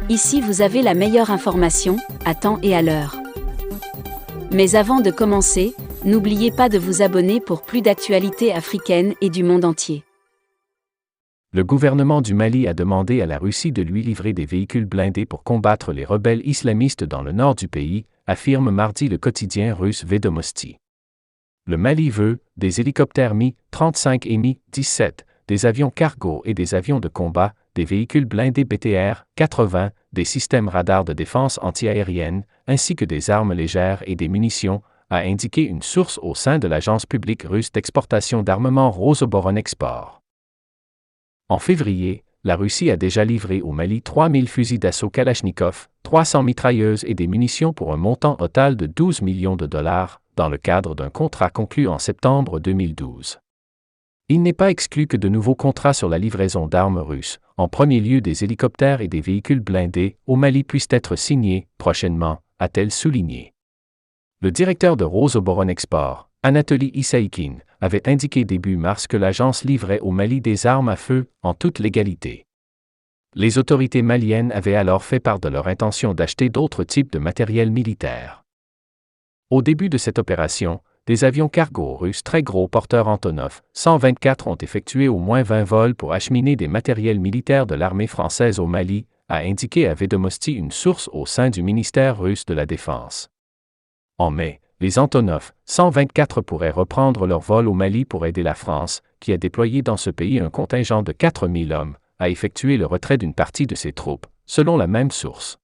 Ici vous avez la meilleure information, à temps et à l'heure. Mais avant de commencer, n'oubliez pas de vous abonner pour plus d'actualités africaines et du monde entier. Le gouvernement du Mali a demandé à la Russie de lui livrer des véhicules blindés pour combattre les rebelles islamistes dans le nord du pays, affirme mardi le quotidien russe Vedomosti. Le Mali veut des hélicoptères Mi-35 et Mi-17, des avions cargo et des avions de combat, des véhicules blindés BTR-80, des systèmes radars de défense antiaérienne, ainsi que des armes légères et des munitions, a indiqué une source au sein de l'agence publique russe d'exportation d'armement Rosoboronexport. En février, la Russie a déjà livré au Mali 3000 fusils d'assaut Kalachnikov, 300 mitrailleuses et des munitions pour un montant total de 12 millions de dollars, dans le cadre d'un contrat conclu en septembre 2012. Il n'est pas exclu que de nouveaux contrats sur la livraison d'armes russes, en premier lieu des hélicoptères et des véhicules blindés, au Mali puissent être signés prochainement, a-t-elle souligné. Le directeur de Rosoboronexport, Anatoly Isaïkin, avait indiqué début mars que l'agence livrait au Mali des armes à feu, en toute légalité. Les autorités maliennes avaient alors fait part de leur intention d'acheter d'autres types de matériel militaire. Au début de cette opération, des avions cargo russes très gros porteurs Antonov 124 ont effectué au moins 20 vols pour acheminer des matériels militaires de l'armée française au Mali, a indiqué à Vedomosti une source au sein du ministère russe de la Défense. En mai, les Antonov 124 pourraient reprendre leur vol au Mali pour aider la France, qui a déployé dans ce pays un contingent de 4000 hommes, à effectuer le retrait d'une partie de ses troupes, selon la même source.